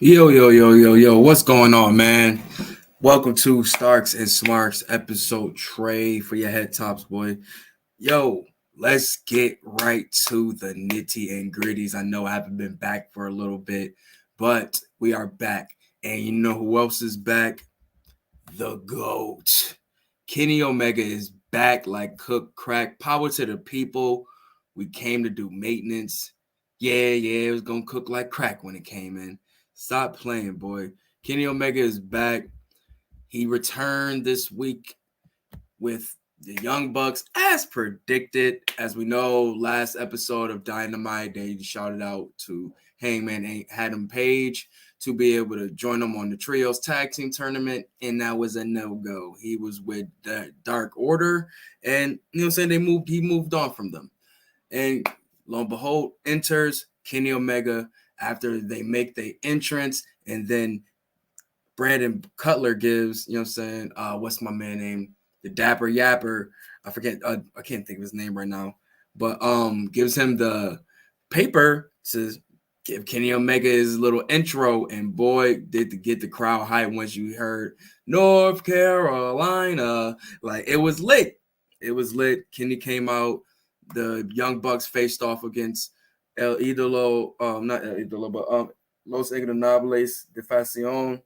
Yo, what's going on, man? Welcome to S.T.A.R.K.S and Smarks episode tray for your head tops, boy. Yo, let's get right to the nitty and gritties. I know I haven't been back for a little bit, but we are back. And you know who else is back? The GOAT. Kenny Omega is back like cook crack. Power to the people. We came to do maintenance. Yeah, it was going to cook like crack when it came in. Stop playing, boy. Kenny Omega is back. He returned this week with the Young Bucks as predicted. As we know, last episode of Dynamite, they shouted out to Hangman Adam Page to be able to join them on the Trios Tag Team Tournament, and that was a no-go. He was with the Dark Order, and you know what I'm saying, he moved on from them. And lo and behold, enters Kenny Omega after they make the entrance, and then Brandon Cutler gives, you know what I'm saying, what's my man name? The Dapper Yapper. I forget, I can't think of his name right now, but gives him the paper, says, give Kenny Omega his little intro, and boy, did to get the crowd hype once you heard North Carolina. Like, it was lit. It was lit. Kenny came out. The Young Bucks faced off against El Idolo, not El Idolo, but Los Ignorables de Facción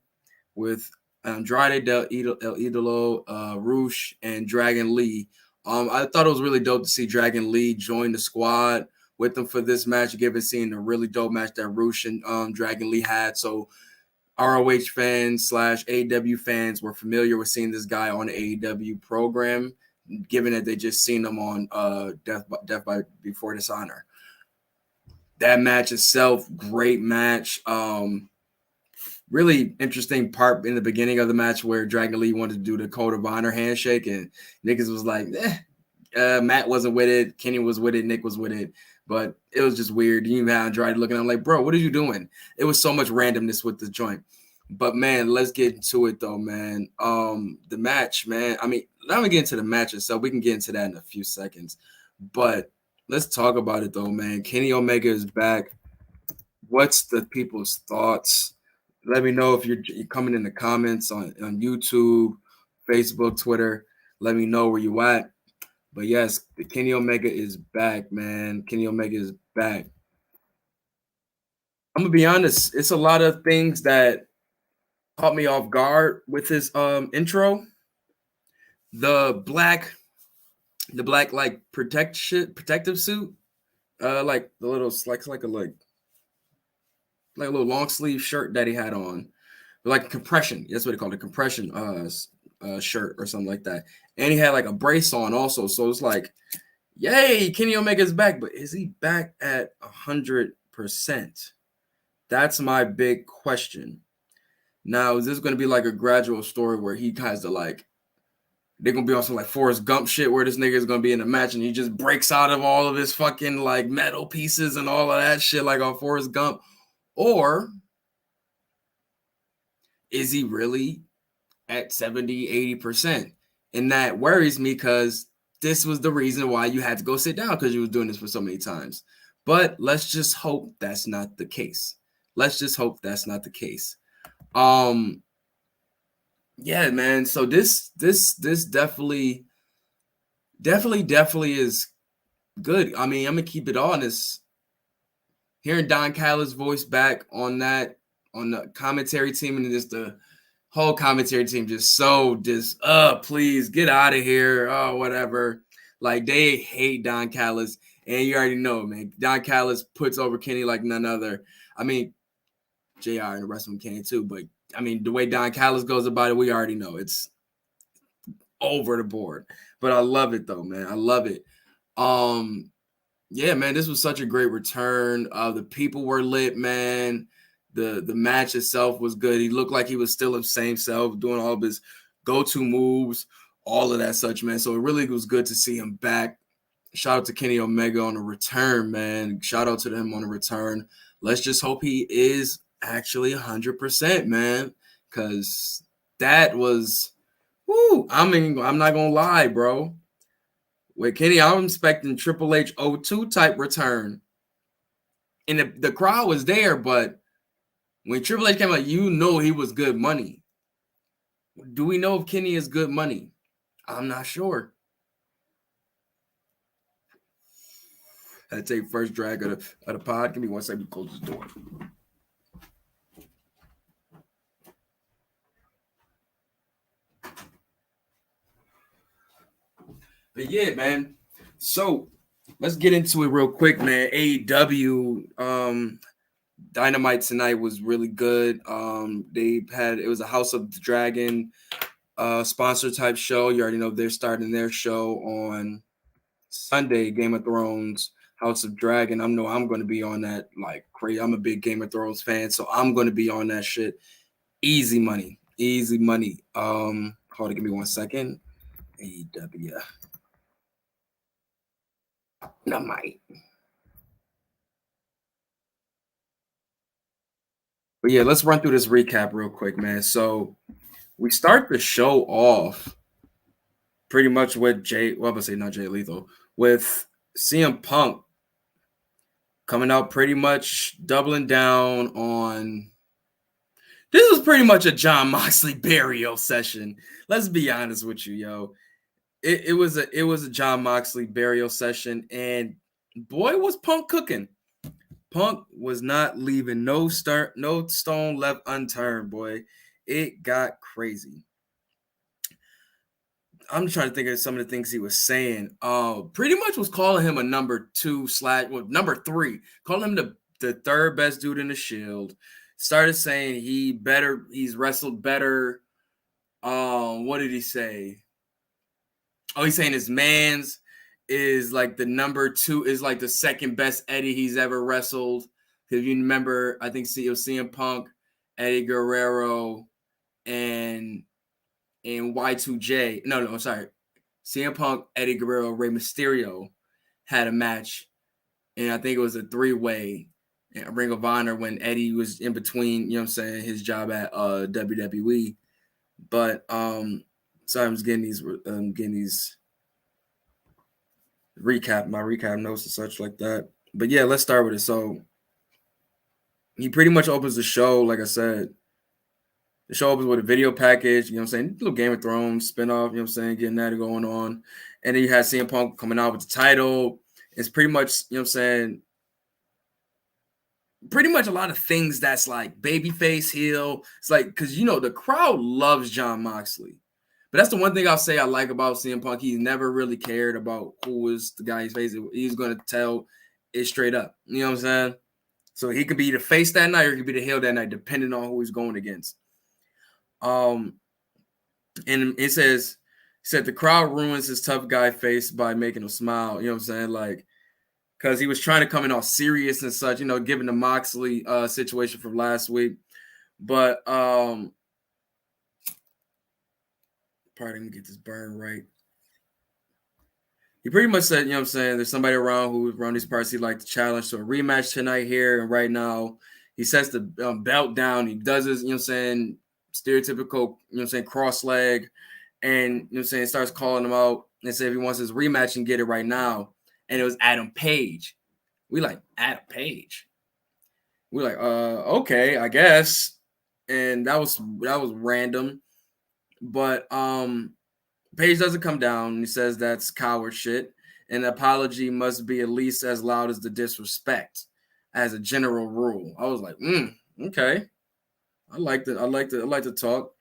with Andrade El Idolo, Roosh, and Dragon Lee. I thought it was really dope to see Dragon Lee join the squad with them for this match, given seeing the really dope match that Roosh and Dragon Lee had. So ROH fans / AEW fans were familiar with seeing this guy on the AEW program, given that they just seen him on Death by Before Dishonor. That match itself, great match. Really interesting part in the beginning of the match where Dragon Lee wanted to do the Code of Honor handshake, and Nick was like, Matt wasn't with it, Kenny was with it, Nick was with it, but it was just weird. You even had Andrade looking, I'm like, bro, what are you doing? It was so much randomness with the joint. But man, let's get into it though, man. The match, man. I mean, let me get into the match itself. We can get into that in a few seconds, but let's talk about it though, man. Kenny Omega is back. What's the people's thoughts? Let me know if you're coming in the comments on YouTube, Facebook, Twitter. Let me know where you at. But yes, the Kenny Omega is back, man. Kenny Omega is back. I'm gonna be honest. It's a lot of things that caught me off guard with his intro. The black like protective suit, like the little like a little long sleeve shirt that he had on, like a compression. That's what they call it, a compression shirt or something like that. And he had like a brace on also. So it's like, yay, Kenny Omega's back, but is he back at 100%? That's my big question. Now, is this going to be like a gradual story where he has to like, they're going to be on some like Forrest Gump shit where this nigga is going to be in a match and he just breaks out of all of his fucking like metal pieces and all of that shit like on Forrest Gump? Or is he really at 70, 80%? And that worries me because this was the reason why you had to go sit down, because you was doing this for so many times. But let's just hope that's not the case. Yeah, man. So this definitely is good. I mean, I'm gonna keep it honest. Hearing Don Callis' voice back on the commentary team, and just the whole commentary team just please get out of here. Oh, whatever. Like, they hate Don Callis, and you already know, man. Don Callis puts over Kenny like none other. I mean, JR and the rest of them can too, but I mean, the way Don Callis goes about it, we already know it's over the board. But I love it though, man. I love it. Yeah, man, this was such a great return. The people were lit, man. The match itself was good. He looked like he was still his same self, doing all of his go-to moves, all of that such, man. So it really was good to see him back. Shout out to Kenny Omega on the return, man. Shout out to them on the return. Let's just hope he is actually 100%, man, because that was, I mean, I'm not going to lie, bro. With Kenny, I'm expecting Triple H 02 type return. And the crowd was there, but When Triple H came out, you know he was good money. Do we know if Kenny is good money? I'm not sure. I take first drag of the pod. Give me 1 second to close this door. But yeah, man. So let's get into it real quick, man. AEW Dynamite tonight was really good. It was a House of the Dragon sponsor type show. You already know they're starting their show on Sunday, Game of Thrones, House of Dragon. I'm going to be on that like crazy. I'm a big Game of Thrones fan, so I'm going to be on that shit. Easy money. Hold on, give me 1 second. AEW. No, might. But yeah, let's run through this recap real quick, man. So we start the show off pretty much with I'm gonna say not Jay Lethal, with CM Punk coming out pretty much doubling down on. This was pretty much a Jon Moxley burial session. Let's be honest with you, yo. It was a Jon Moxley burial session, and boy was Punk cooking. Punk was not leaving no stone left unturned, boy. It got crazy. I'm trying to think of some of the things he was saying. Pretty much was calling him a number 2 / number 3, calling him the third best dude in the Shield. Started saying he's wrestled better. What did he say? Oh, he's saying his man's is like the number 2, is like the second best Eddie he's ever wrestled. If you remember, I think it was CM Punk, Eddie Guerrero, and Y2J. No, I'm sorry. CM Punk, Eddie Guerrero, Rey Mysterio had a match, and I think it was a 3-way at Ring of Honor when Eddie was in between, you know what I'm saying, his job at WWE. But sorry, I'm just getting these my recap notes and such like that. But yeah, let's start with it. So he pretty much opens the show, like I said. The show opens with a video package, you know what I'm saying? Little Game of Thrones spinoff, you know what I'm saying? Getting that going on. And then you had CM Punk coming out with the title. It's pretty much, you know what I'm saying? Pretty much a lot of things that's like babyface, heel. It's like, because, you know, the crowd loves Jon Moxley. But that's the one thing I'll say I like about CM Punk. He's never really cared about who is the guy he's facing. He's going to tell it straight up. You know what I'm saying? So he could be the face that night or he could be the heel that night, depending on who he's going against. And it said the crowd ruins his tough guy face by making him smile. You know what I'm saying? Like, because he was trying to come in all serious and such, you know, given the Moxley situation from last week. But pardon me, get this burn right. He pretty much said, you know what I'm saying, there's somebody around who around these parts he'd like to challenge to a rematch tonight here and right now. He sets the belt down. He does his, you know what I'm saying, stereotypical, you know what I'm saying, cross leg, and, you know what I'm saying, starts calling him out and say if he wants his rematch and get it right now. And it was Adam Page. We like, Adam Page. We're like, okay, I guess. And that was random. But Page doesn't come down. He says that's coward shit. An apology must be at least as loud as the disrespect, as a general rule. I was like, okay. I like to talk.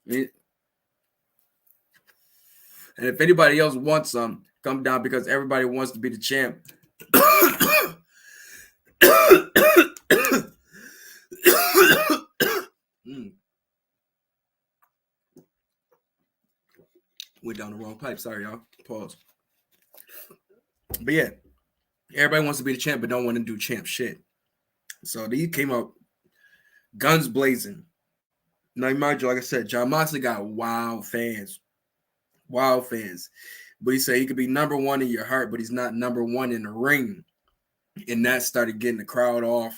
And if anybody else wants some, come down because everybody wants to be the champ. Went down the wrong pipe. Sorry, y'all. Pause. But yeah, everybody wants to be the champ, but don't want to do champ shit. So he came out guns blazing. Now, mind you, like I said, Jon Moxley got wild fans. Wild fans. But he said he could be number 1 in your heart, but he's not number 1 in the ring. And that started getting the crowd off.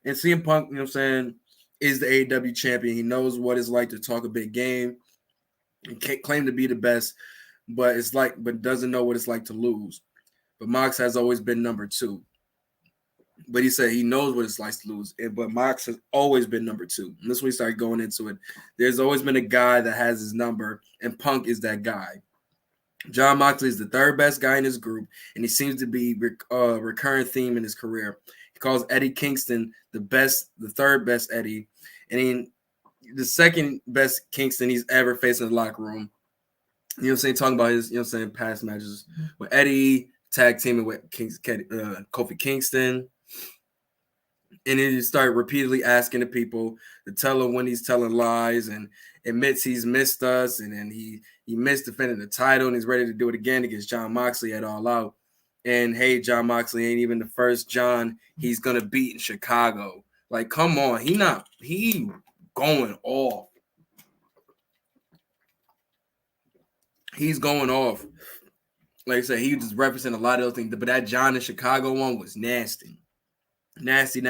And CM Punk, you know what I'm saying, is the AEW champion. He knows what it's like to talk a big game and can't claim to be the best, but doesn't know what it's like to lose. But Mox has always been number 2. But he said he knows what it's like to lose. But Mox has always been number 2. And this is when he started going into it. There's always been a guy that has his number, and Punk is that guy. Jon Moxley is the 3rd best guy in his group, and he seems to be a recurring theme in his career. He calls Eddie Kingston the 3rd best Eddie, and the 2nd best Kingston he's ever faced in the locker room. You know what I'm saying? Talking about his, past matches with Eddie, tag teaming with Kofi Kingston. And then he started repeatedly asking the people to tell him when he's telling lies and admits he's missed us. And then he missed defending the title and he's ready to do it again against Jon Moxley at All Out. And hey, Jon Moxley ain't even the first John he's going to beat in Chicago. Like, come on. He going off. He's going off. Like I said, he was just referencing a lot of those things. But that John in Chicago one was nasty. Nasty.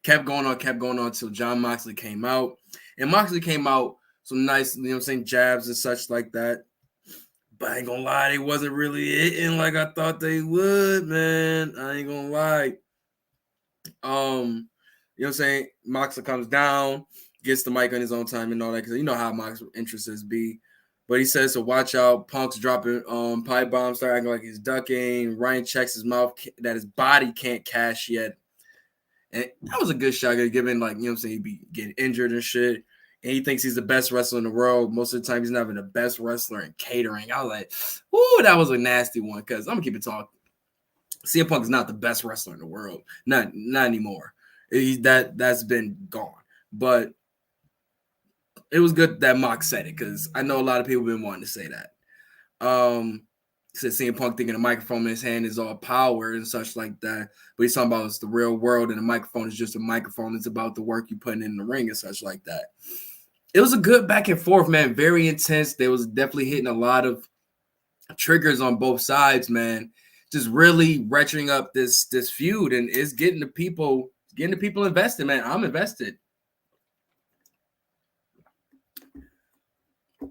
Kept going on until Jon Moxley came out. And Moxley came out some nice, jabs and such like that. But I ain't gonna lie, they wasn't really hitting like I thought they would, man. I ain't gonna lie. Moxley comes down, gets the mic on his own time and all that, because you know how Moxley's interests be. But he says to watch out. Punk's dropping pipe bombs, start acting like he's ducking. Ryan checks his mouth that his body can't cash yet. And that was a good shot, given, he'd be getting injured and shit. And he thinks he's the best wrestler in the world. Most of the time, he's not even the best wrestler in catering. I was like, ooh, that was a nasty one, because I'm going to keep it talking. CM Punk is not the best wrestler in the world. Not anymore. That's been gone. But it was good that Mox said it, because I know a lot of people have been wanting to say that. Said CM Punk thinking the microphone in his hand is all power and such like that. But he's talking about it's the real world, and the microphone is just a microphone. It's about the work you put in the ring and such like that. It was a good back and forth, man. Very intense. They was definitely hitting a lot of triggers on both sides, man. Just really retching up this feud, and it's getting the people invested, man. I'm invested.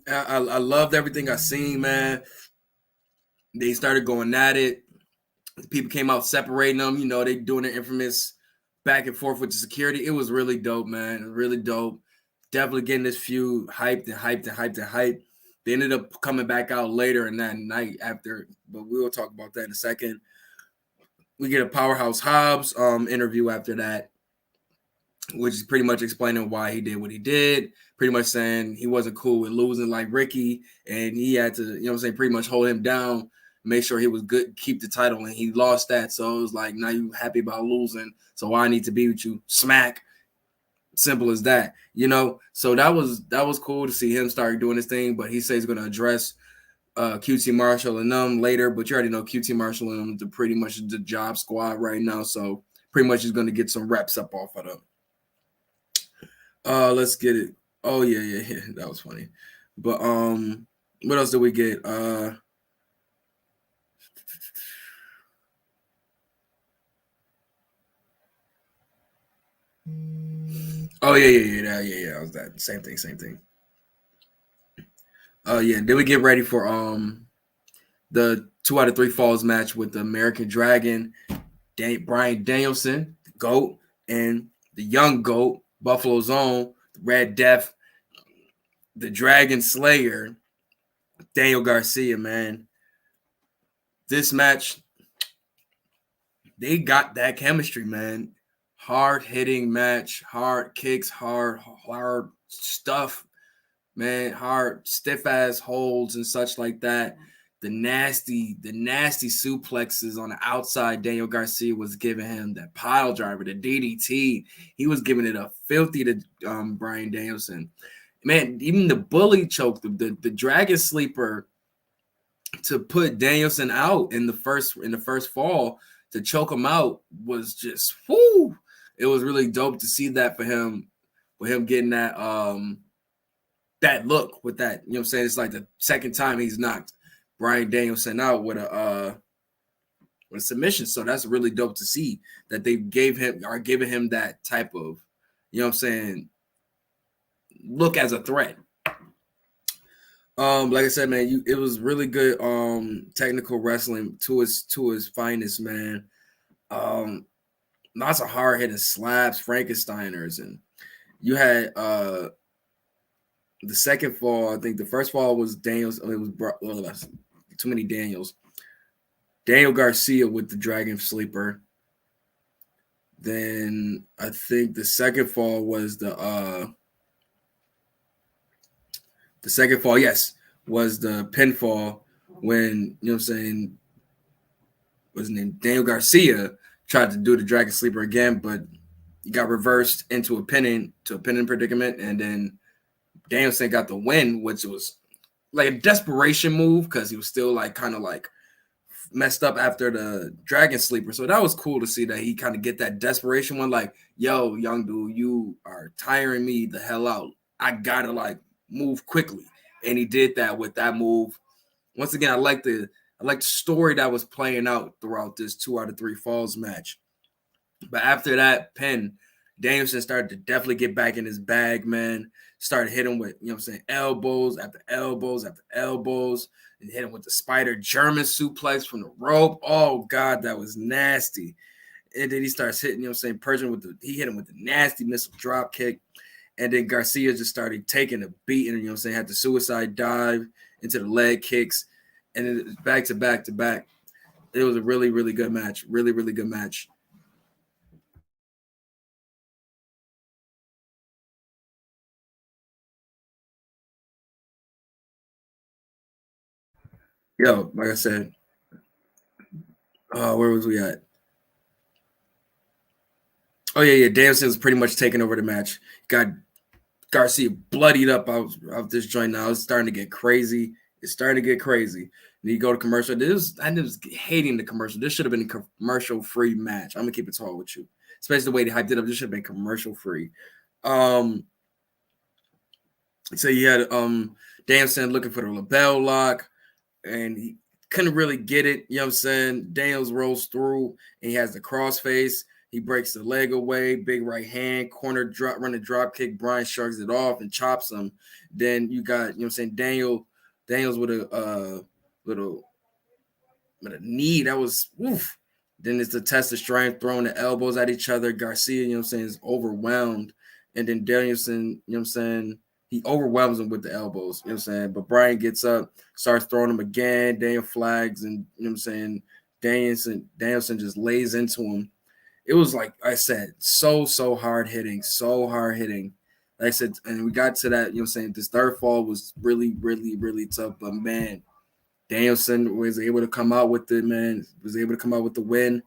I loved everything I seen, man. They started going at it. People came out separating them. They doing their infamous back and forth with the security. It was really dope, man. Really dope. Definitely getting this feud hyped. They ended up coming back out later in that night after, but we'll talk about that in a second. We get a Powerhouse Hobbs interview after that, which is pretty much explaining why he did what he did. Pretty much saying he wasn't cool with losing like Ricky, and he had to, pretty much hold him down, make sure he was good, keep the title, and he lost that. So it was like, now you happy about losing, so I need to be with you. Smack. Simple as that, So that was cool to see him start doing his thing. But he says he's going to address QT Marshall and them later. But you already know QT Marshall and them are pretty much the job squad right now. So pretty much he's going to get some reps up off of them. Let's get it. Oh yeah. That was funny. But what else did we get? Oh yeah. That was that. Same thing. Yeah. Then we get ready for the 2 out of 3 falls match with the American Dragon, Bryan Danielson, the GOAT, and the young GOAT, Buffalo's own, the Red Death, the Dragon Slayer, Daniel Garcia, man. This match, they got that chemistry, man. Hard-hitting match, hard kicks, hard stuff, man. Hard, stiff-ass holds and such like that. The nasty suplexes on the outside Daniel Garcia was giving him, that pile driver, the DDT. He was giving it a filthy to Bryan Danielson. Man, even the bully choke, the Dragon Sleeper to put Danielson out in the first fall, to choke him out, was just whoo. It was really dope to see that for him, with him getting that that look with that. You know what I'm saying? It's like the second time he's knocked Bryan Danielson out with a submission. So that's really dope to see that they are giving him that type of, you know what I'm saying, look as a threat. Like I said, man, it was really good technical wrestling to its finest, man. lots of hard hitting slaps, Frankensteiners, and you had the second fall. I think the first fall was Daniels. It was too many Daniels. Daniel Garcia with the Dragon Sleeper. Then I think the second fall was the second fall, yes, was the pinfall when, you know what I'm saying, was named Daniel Garcia tried to do the Dragon Sleeper again, but he got reversed into a pinning predicament, and then Danielson got the win, which was like a desperation move because he was still like kind of like messed up after the Dragon Sleeper. So that was cool to see that he kind of get that desperation one, like, yo, young dude, you are tiring me the hell out. I gotta like move quickly. And he did that with that move. Once again, I like the story that was playing out throughout this 2 out of 3 falls match. But after that pin, Danielson started to definitely get back in his bag, man. Started hitting with, you know what I'm saying, elbows after elbows after elbows, and hit him with the spider German suplex from the rope. Oh, God, that was nasty. And then he starts hitting, you know what I'm saying, he hit him with the nasty missile drop kick. And then Garcia just started taking a beat, and, you know what I'm saying, had the suicide dive into the leg kicks. And then back to back to back. It was a really, really good match. Really, really good match. Yo, like I said, where was we at? Oh yeah. Danielson was pretty much taking over the match. Got Garcia bloodied up out this joint now. It's starting to get crazy. It's starting to get crazy. And you go to commercial. I was hating the commercial. This should have been a commercial-free match. I'm gonna keep it tall with you, especially the way they hyped it up. This should have been commercial-free. So you had Danielson looking for the LeBell lock, and he couldn't really get it. You know what I'm saying? Daniels rolls through, and he has the crossface. He breaks the leg away, big right hand, corner drop, running drop kick. Brian shrugs it off and chops him. Then you got, you know what I'm saying, Daniels with a knee. That was woof. Then it's the test of strength, throwing the elbows at each other. Garcia, you know what I'm saying, is overwhelmed. And then Danielson, you know what I'm saying, he overwhelms him with the elbows, you know what I'm saying? But Brian gets up, starts throwing him again. Daniel flags, and, you know what I'm saying, Danielson just lays into him. It was, like I said, so hard hitting, Like I said, and we got to that, you know what I'm saying, this third fall was really, really, really tough. But, man, Danielson was able to come out with it, man. Was able to come out with the win.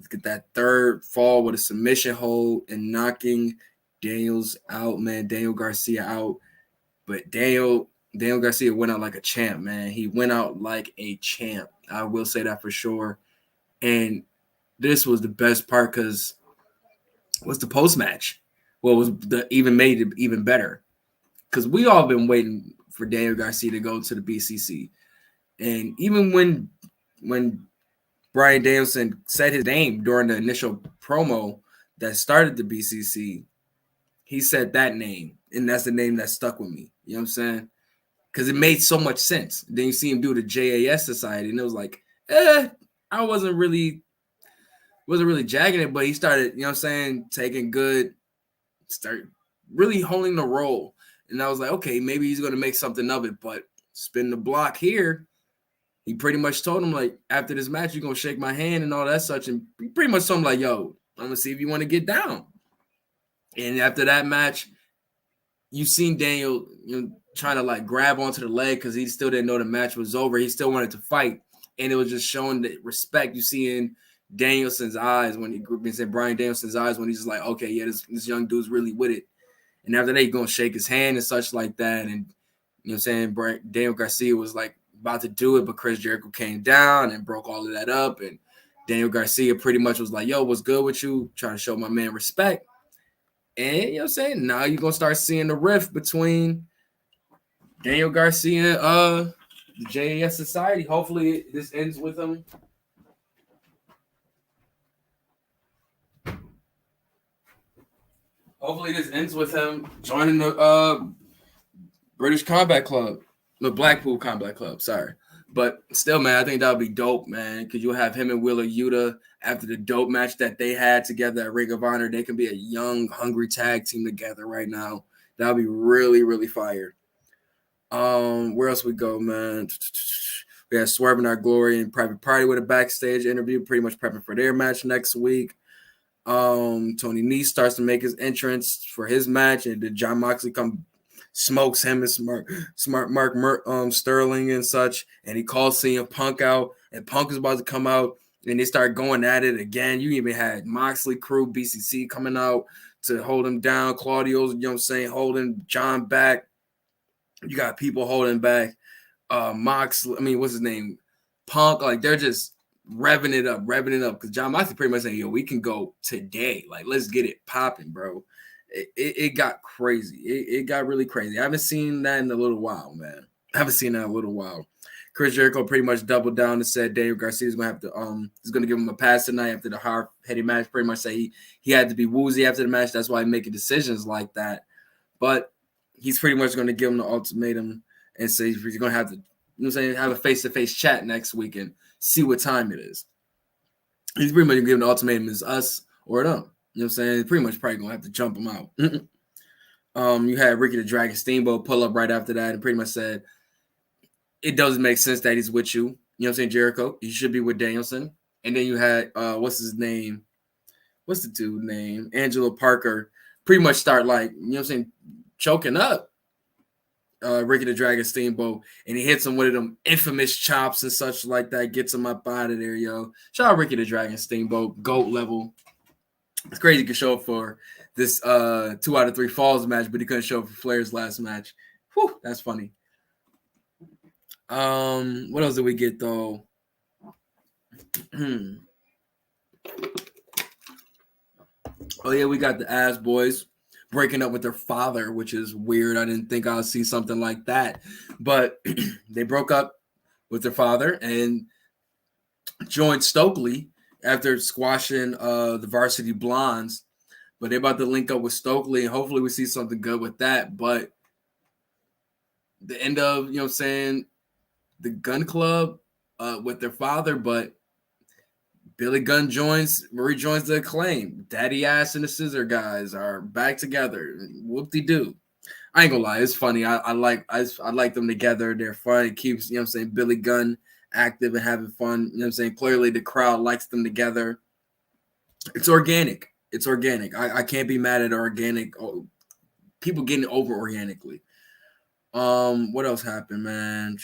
Get that third fall with a submission hold and knocking Daniels out, man. Daniel Garcia out. But Daniel Garcia went out like a champ, man. He went out like a champ. I will say that for sure. And this was the best part because what's the post match? Well, was even made it even better because we all been waiting for Daniel Garcia to go to the BCC, and even when Bryan Danielson said his name during the initial promo that started the BCC, he said that name, and that's the name that stuck with me. You know what I'm saying? Because it made so much sense. Then you see him do the JAS Society, and it was like, I wasn't really jagging it, but he started, you know what I'm saying, taking good, start really holding the role. And I was like, okay, maybe he's going to make something of it, but spin the block here. He pretty much told him, like, after this match, you're going to shake my hand and all that such. And he pretty much told him, like, yo, I'm going to see if you want to get down. And after that match, you seen Daniel, you know, trying to, like, grab onto the leg because he still didn't know the match was over. He still wanted to fight. And it was just showing the respect you see in Danielson's eyes when he said Bryan Danielson's eyes when he's just like, okay, yeah, this young dude's really with it. And after that, he's going to shake his hand and such like that. And, you know what I'm saying, Daniel Garcia was, like, about to do it, but Chris Jericho came down and broke all of that up. And Daniel Garcia pretty much was like, yo, what's good with you? Trying to show my man respect. And, you know what I'm saying, now you're going to start seeing the rift between Daniel Garcia and the JAS Society. Hopefully this ends with him. Hopefully this ends with him joining the British Combat Club, the Blackpool Combat Club. Sorry, But still, man, I think that would be dope, man, because you'll have him and Wheeler Yuta after the dope match that they had together at Ring of Honor. They can be a young, hungry tag team together right now. That would be really, really fire. Where else we go, man? We had Swerve in Our Glory and Private Party with a backstage interview, pretty much prepping for their match next week. Tony Nese starts to make his entrance for his match, and then John Moxley smokes him and Mark Sterling and such, and he calls CM Punk out, and Punk is about to come out, and they start going at it again. You even had Moxley crew, BCC coming out to hold him down. Claudio's, holding John back. You got people holding back Moxley. What's his name? Punk. Like, they're just revving it up. Because John Moxley pretty much saying, yo, we can go today. Like, let's get it popping, bro. It got crazy. It got really crazy. I haven't seen that in a little while, man. Chris Jericho pretty much doubled down and said Dave Garcia's gonna have to he's gonna give him a pass tonight after the hard-headed match. Pretty much say he had to be woozy after the match. That's why he's making decisions like that. But he's pretty much gonna give him the ultimatum and say he's gonna have to, have a face-to-face chat next week and see what time it is. He's pretty much gonna give him the ultimatum: is us or them. You know what I'm saying? Pretty much probably gonna have to jump him out. You had Ricky the Dragon Steamboat pull up right after that and pretty much said it doesn't make sense that he's with you. You know what I'm saying, Jericho? He should be with Danielson. And then you had what's his name? What's the dude name? Angelo Parker pretty much start choking up Ricky the Dragon Steamboat, and he hits him with them infamous chops and such like that, gets him up out of there, yo. Shout out Ricky the Dragon Steamboat, GOAT level. It's crazy he could show up for this 2 out of 3 falls match, but he couldn't show up for Flair's last match. Whew, that's funny. What else did we get though? Oh yeah, we got the Ass Boys breaking up with their father, which is weird. I didn't think I'd see something like that, but they broke up with their father and joined Stokely after squashing the Varsity Blondes. But they're about to link up with Stokely, and hopefully we see something good with that. But the end of, the Gun Club with their father, but Billy Gunn rejoins the Acclaim. Daddy Ass and the Scissor Guys are back together. Whoop-de-doo. I ain't gonna lie, it's funny. I like them together. They're fun. It keeps, Billy Gunn active and having fun. Clearly the crowd likes them together. It's organic. I can't be mad at organic. People getting over organically. What else happened, man?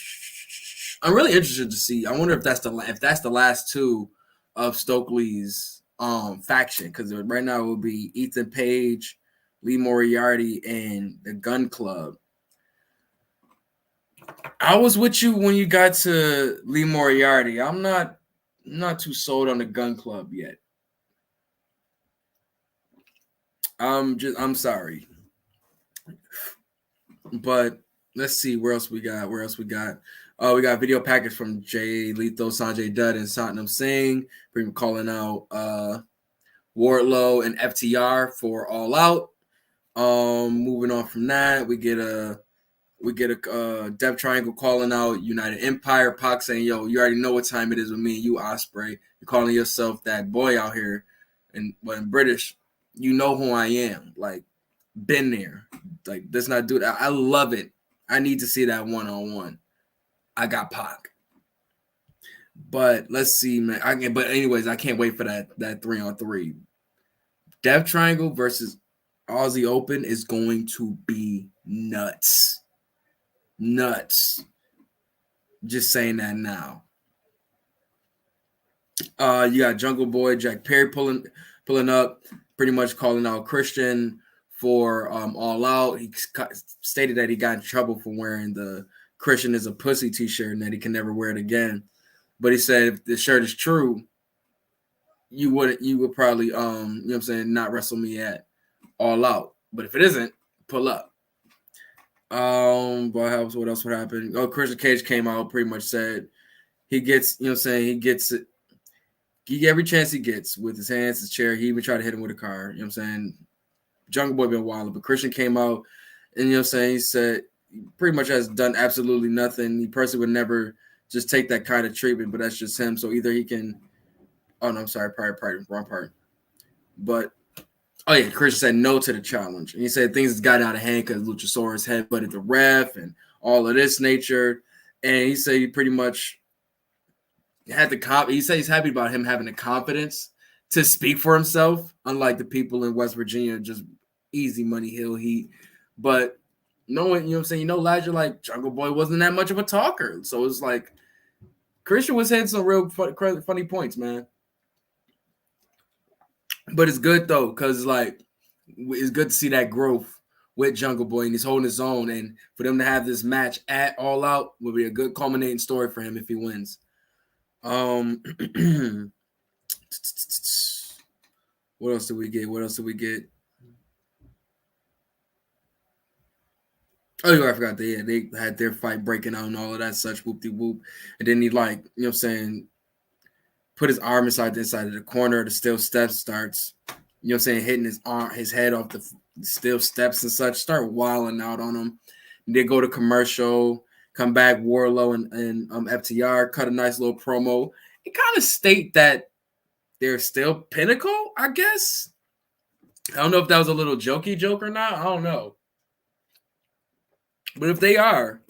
I'm really interested to see. I wonder if that's the last two of Stokely's faction, because right now it would be Ethan Page, Lee Moriarty, and the Gun Club. I was with you when you got to Lee Moriarty. I'm not too sold on the Gun Club yet. I'm sorry. But let's see where else we got. We got a video package from Jay Lethal, Sanjay Dutt, and Satnam Singh, calling out Wardlow and FTR for All Out. Moving on from that, we get a Death Triangle calling out United Empire. Pac saying, "Yo, you already know what time it is with me and you, Ospreay. You're calling yourself that boy out here, and but in British, you know who I am. Like, been there. Like, let's not do that. I love it. I need to see that 1-on-1. I got Pac. But let's see, man. I can't wait for that 3-on-3. Death Triangle versus Aussie Open is going to be nuts. Just saying that now. You got Jungle Boy, Jack Perry pulling up, pretty much calling out Christian for All Out. He stated that he got in trouble for wearing the Christian is a pussy t-shirt and that he can never wear it again. But he said if the shirt is true, you would probably not wrestle me at All Out. But if it isn't, pull up. What else would happen? Oh, Christian Cage came out, pretty much said he gets, he gets it. Every chance he gets with his hands, his chair. He even tried to hit him with a car. Jungle Boy been wild, but Christian came out and he said he pretty much has done absolutely nothing. He personally would never just take that kind of treatment, but that's just him. So either he can. Oh no, I'm sorry, wrong part. But oh yeah, Christian said no to the challenge, and he said things got out of hand because Luchasaurus headbutted the ref and all of this nature. And he said he pretty much had the he said he's happy about him having the confidence to speak for himself, unlike the people in West Virginia, just easy money hill heat. But knowing, you know what I'm saying, Elijah, like Jungle Boy wasn't that much of a talker. So it's like Christian was hitting some real funny points, man. But it's good though, because like it's good to see that growth with Jungle Boy, and he's holding his own. And for them to have this match at All Out will be a good culminating story for him if he wins. What else did we get? Oh, I forgot they had their fight breaking out and all of that such whoop-de-whoop. And then he like, you know what I'm saying, put his arm inside of the corner, the steel steps starts, you know what I'm saying, hitting his head off the steel steps and such, start wilding out on him. And they go to commercial, come back, Warlow and FTR, cut a nice little promo. It kind of state that they're still Pinnacle, I guess. I don't know if that was a little jokey joke or not. I don't know. But if they are,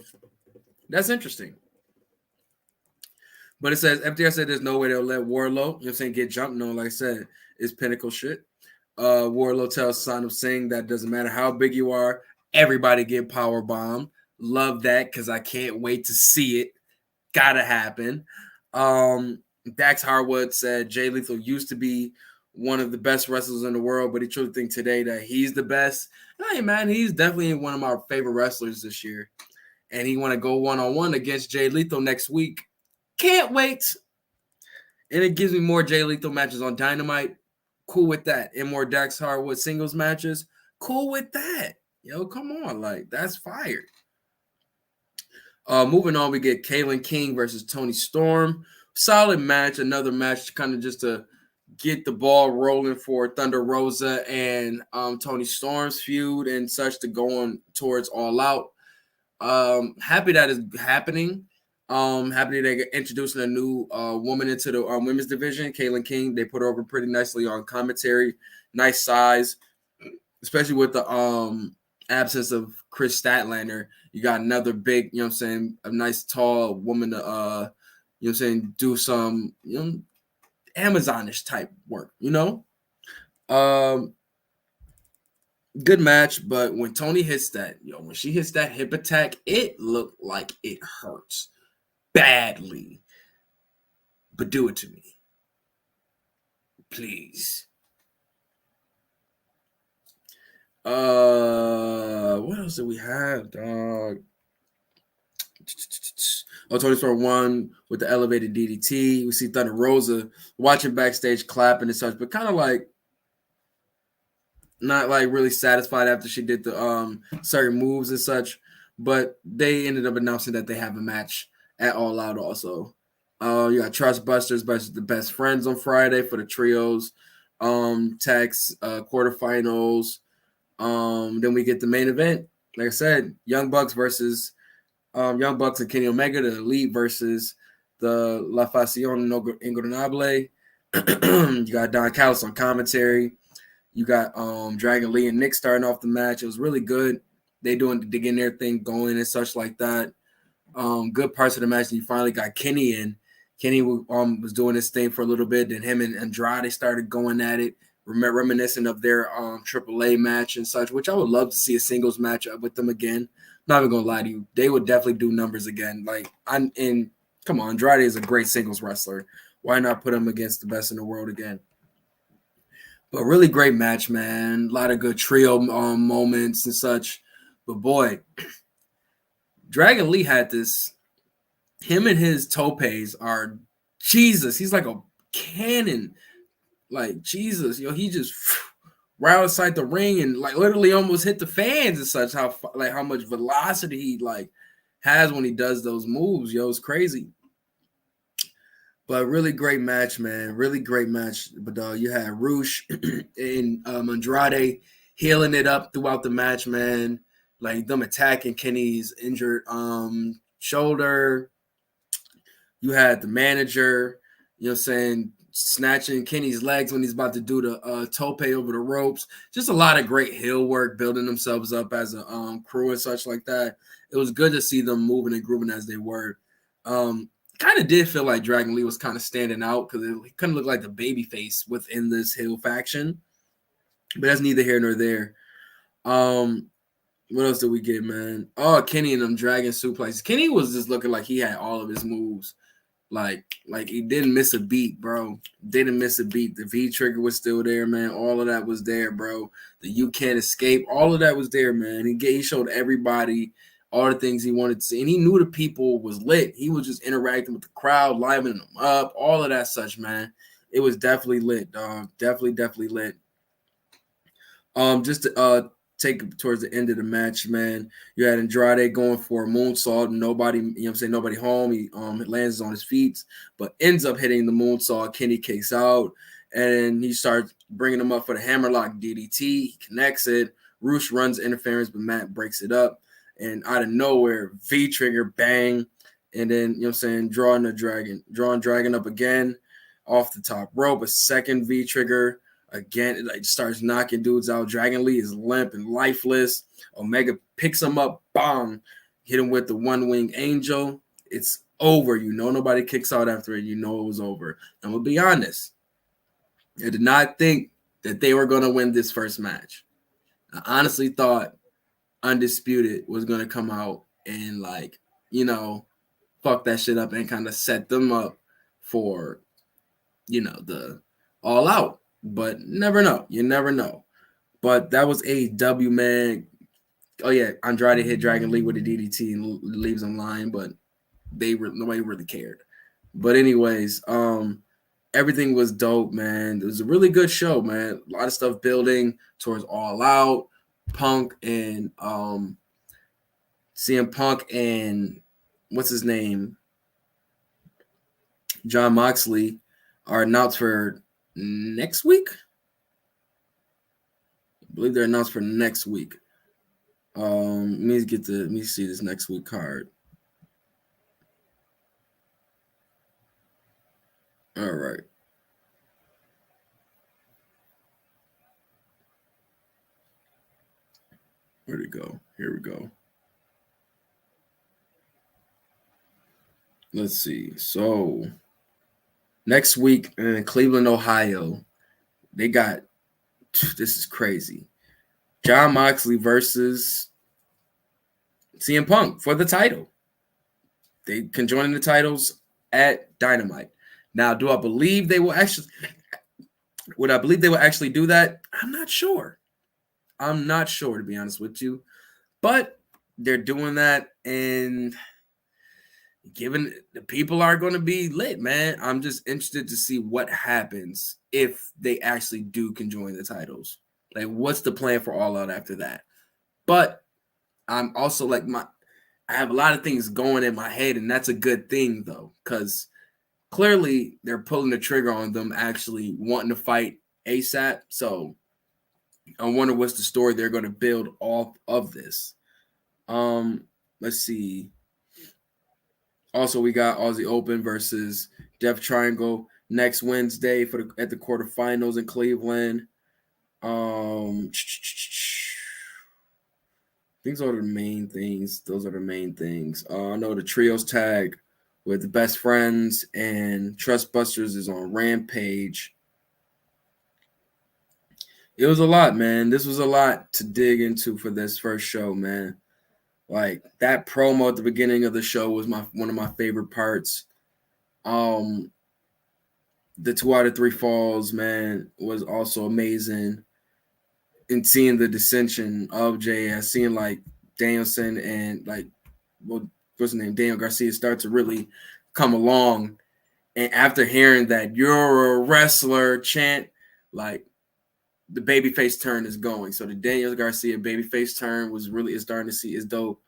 that's interesting. But it says, FTR said there's no way they'll let Warlow, you know what I'm saying, get jumped on. Like I said, it's Pinnacle shit. Warlow tells Son of Singh that doesn't matter how big you are, everybody get power bomb. Love that because I can't wait to see it. Gotta happen. Dax Harwood said Jay Lethal used to be one of the best wrestlers in the world, but he truly thinks today that he's the best. Hey, man, he's definitely one of my favorite wrestlers this year. And he want to go one-on-one against Jay Lethal next week. Can't wait. And it gives me more Jay Lethal matches on Dynamite. Cool with that. And more Dax Harwood singles matches. Cool with that. Yo, come on. Like, that's fire. Moving on, we get Kaylin King versus Toni Storm. Solid match. Another match kind of just to get the ball rolling for Thunder Rosa and Toni Storm's feud and such to go on towards All Out. Happy that is happening. Happy they're introducing a new woman into the women's division, Kaylin King. They put her over pretty nicely on commentary. Nice size, especially with the absence of Chris Statlander. You got another big, you know what I'm saying, a nice tall woman to, you know what I'm saying, do some, you know, Amazonish type work, you know? Good match, but when Toni hits that, when she hits that hip attack, it looked like it hurts badly. But do it to me, please. What else did we have, dog? Oh, Toni Storm won with the elevated DDT. We see Thunder Rosa watching backstage clapping and such, but kind of like not like really satisfied after she did the certain moves and such. But they ended up announcing that they have a match at All Out also. You got Trustbusters versus the Best Friends on Friday for the trios. Tags quarterfinals. Then we get the main event. Like I said, Young Bucks versus Young Bucks and Kenny Omega, the Elite versus the La Facción Ingobernable. You got Don Callis on commentary. You got Dragon Lee and Nick starting off the match. It was really good. They getting their thing going and such like that. Good parts of the match. And you finally got Kenny in. Kenny was doing his thing for a little bit. Then him and Andrade started going at it, reminiscent of their AAA match and such, which I would love to see a singles match with them again. Not even gonna lie to you, they would definitely do numbers again. Like come on, Andrade is a great singles wrestler. Why not put him against the best in the world again? But really great match, man. A lot of good trio moments and such. But boy, Dragon Lee had this. Him and his topes are Jesus. He's like a cannon. Like Jesus, he just right outside the ring and like literally almost hit the fans and such. How much velocity he like has when he does those moves. It's crazy. But really great match, man. Really great match. But you had Roosh and Andrade healing it up throughout the match, man. Like them attacking Kenny's injured shoulder. You had the manager, you know what I'm saying, snatching Kenny's legs when he's about to do the tope over the ropes. Just a lot of great heel work, building themselves up as a crew and such like that. It was good to see them moving and grooving as they were. Kind of did feel like Dragon Lee was kind of standing out because it kind of looked like the baby face within this heel faction. But that's neither here nor there. What else did we get, man? Oh, Kenny and them dragon suplex. Kenny was just looking like he had all of his moves. Like he didn't miss a beat, bro. Didn't miss a beat. The V trigger was still there, man. All of that was there, bro. The you can't escape. All of that was there, man. He showed everybody all the things he wanted to see. And he knew the people was lit. He was just interacting with the crowd, livening them up, all of that such, man. It was definitely lit, dog. Definitely lit. Just to take it towards the end of the match, man. You had Andrade going for a moonsault. Nobody, you know what I'm saying, nobody home. He lands on his feet, but ends up hitting the moonsault. Kenny kicks out, and he starts bringing him up for the hammerlock DDT. He connects it. Roosh runs interference, but Matt breaks it up. And out of nowhere, V-trigger, bang. And then, you know what I'm saying, drawing Dragon up again off the top rope. A second V-trigger. Again, it like starts knocking dudes out. Dragon Lee is limp and lifeless. Omega picks him up, bang, hit him with the one wing angel. It's over. You know nobody kicks out after it. You know it was over. I'm gonna be honest. I did not think that they were gonna win this first match. I honestly thought Undisputed was gonna come out and like, you know, fuck that shit up and kind of set them up for, you know, the all out. But never know. You never know. But that was AEW, man. Oh, yeah. Andrade hit Dragon Lee with a DDT and leaves him lying, but nobody really cared. But anyways, everything was dope, man. It was a really good show, man. A lot of stuff building towards All Out, Punk and CM Punk and what's his name? John Moxley are announced for next week. I believe they're announced for next week. Let me see this next week card. All right. Where'd it go? Here we go. Let's see. So next week in Cleveland, Ohio, they got, this is crazy, John Moxley versus CM Punk for the title. They can join the titles at Dynamite. Now, do I believe they will actually? Would I believe they will actually do that? I'm not sure. I'm not sure, to be honest with you. But they're doing that, and given the people are going to be lit, man. I'm just interested to see what happens if they actually do conjoin the titles. Like, what's the plan for All Out after that? But I'm also like I have a lot of things going in my head, and that's a good thing though, because clearly they're pulling the trigger on them actually wanting to fight ASAP. So I wonder what's the story they're going to build off of this. Let's see. Also, we got Aussie Open versus Death Triangle next Wednesday at the quarterfinals in Cleveland. These are the main things. Those are the main things. I know the trios tag with the Best Friends and Trustbusters is on Rampage. It was a lot, man. This was a lot to dig into for this first show, man. Like that promo at the beginning of the show was one of my favorite parts. The 2 out of 3 falls, man, was also amazing. And seeing the dissension of JS, seeing like Danielson and like what's his name, Daniel Garcia start to really come along. And after hearing that "you're a wrestler" chant, like the babyface turn is going. So the Daniel Garcia babyface turn is starting to see is dope.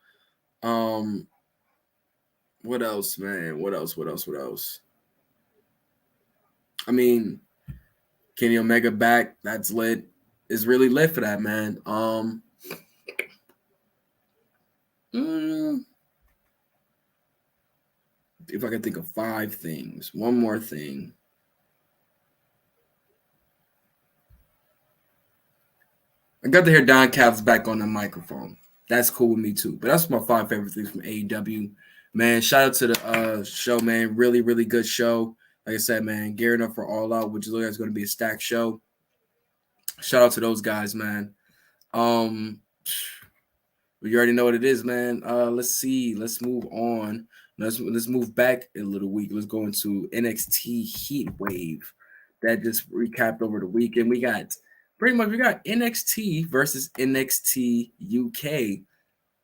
What else, man? What else? I mean, Kenny Omega back, that's lit. Is really lit for that, man. if I can think of 5 things. One more thing. I got to hear Don Callis back on the microphone. That's cool with me too. But that's my 5 favorite things from AEW. Man, shout out to the show, man. Really, really good show. Like I said, man, gearing up for All Out, which is looking like it's going to be a stacked show. Shout out to those guys, man. You already know what it is, man. Let's see. Let's move on. Let's move back a little week. Let's go into NXT Heatwave. That just recapped over the weekend. We got NXT versus NXT UK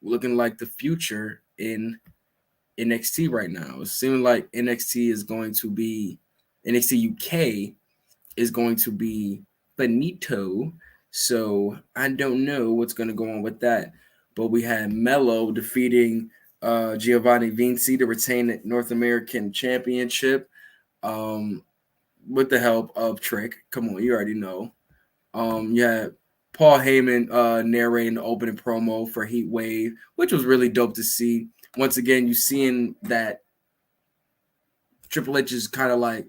looking like the future in NXT right now. It's seeming like NXT UK is going to be finito. So I don't know what's going to go on with that. But we had Mello defeating Giovanni Vinci to retain the North American Championship with the help of Trick. Come on, you already know. You had Paul Heyman narrating the opening promo for Heat Wave, which was really dope to see. Once again, you seeing that Triple H is kind of like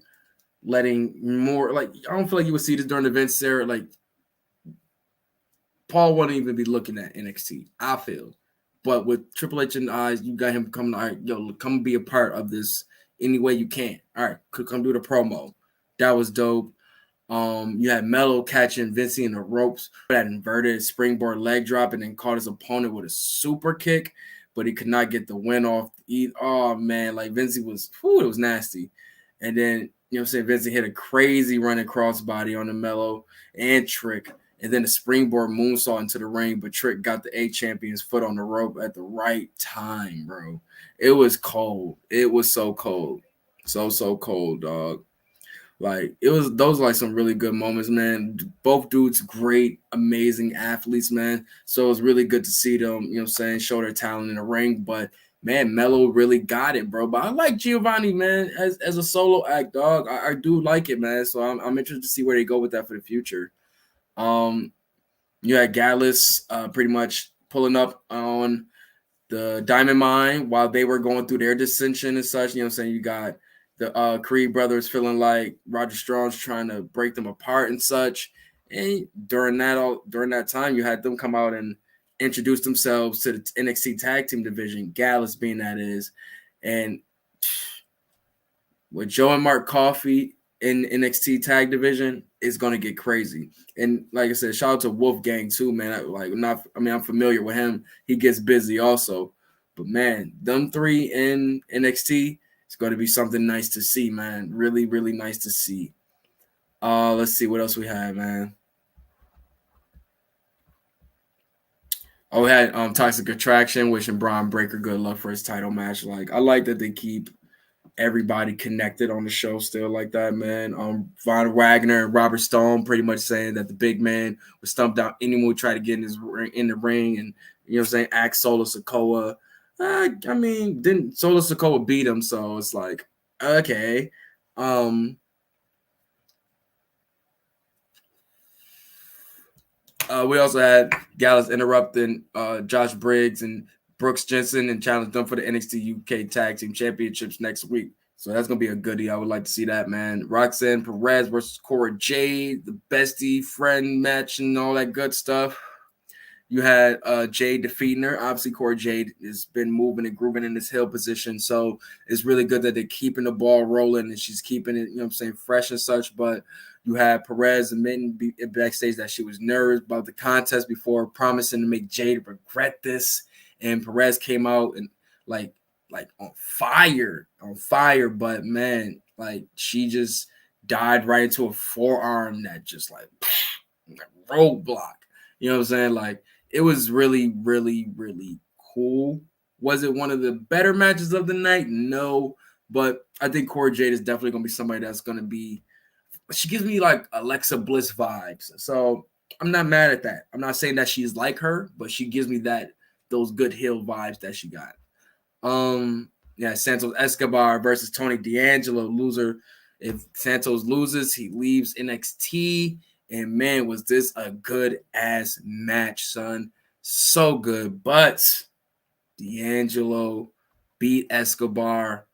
letting more, like, I don't feel like you would see this during the events there. Like, Paul wouldn't even be looking at NXT, I feel. But with Triple H in the eyes, you got him coming, all right, yo, come be a part of this any way you can. All right, come do the promo. That was dope. You had Mello catching Vinci in the ropes, that inverted springboard leg drop, and then caught his opponent with a super kick, but he could not get the win off. Oh man, like Vinci was, it was nasty. And then, you know what I'm saying, Vinci hit a crazy running crossbody on the Mello and Trick, and then the springboard moonsault into the ring, but Trick got the A-Champion's foot on the rope at the right time, bro. It was cold. It was so cold. So cold, dog. Like, those are like some really good moments, man. Both dudes, great, amazing athletes, man. So it was really good to see them, you know what I'm saying, show their talent in the ring. But man, Mello really got it, bro. But I like Giovanni, man, as a solo act, dog. I do like it, man. So I'm interested to see where they go with that for the future. You had Gallus pretty much pulling up on the Diamond Mine while they were going through their dissension and such. You know what I'm saying? You got the Creed brothers feeling like Roger Strong's trying to break them apart and such. And during that time, you had them come out and introduce themselves to the NXT Tag Team division, Gallus being that is. And with Joe and Mark Coffey in NXT Tag Division, it's gonna get crazy. And like I said, shout out to Wolfgang too, man. I'm familiar with him. He gets busy also, but man, them 3 in NXT, it's going to be something nice to see, man. Really, really nice to see. Let's see what else we have, man. We had Toxic Attraction wishing Braun Breaker good luck for his title match. Like, I like that they keep everybody connected on the show still like that, man. Von Wagner and Robert Stone pretty much saying that the big man was stumped out anyone who tried to get in the ring, and you know what I'm saying, act Solo Sikoa. Didn't Solo Sikoa beat him, so it's like, okay. We also had Gallus interrupting Josh Briggs and Brooks Jensen and challenged them for the NXT UK Tag Team Championships next week. So that's going to be a goodie. I would like to see that, man. Roxanne Perez versus Cora Jade, the bestie friend match and all that good stuff. You had Jade defeating her. Obviously, Cora Jade has been moving and grooving in this heel position. So it's really good that they're keeping the ball rolling and she's keeping it, you know what I'm saying, fresh and such. But you had Perez admitting backstage that she was nervous about the contest before promising to make Jade regret this. And Perez came out and like on fire. But man, like she just died right into a forearm that just like roadblock. You know what I'm saying? Like, it was really, really, really cool. Was it one of the better matches of the night? No, but I think Cora Jade is definitely going to be somebody that's going to be. She gives me like Alexa Bliss vibes, so I'm not mad at that. I'm not saying that she's like her, but she gives me those good heel vibes that she got. Santos Escobar versus Tony D'Angelo, loser. If Santos loses, he leaves NXT. And man, was this a good ass match, son. So good. But D'Angelo beat Escobar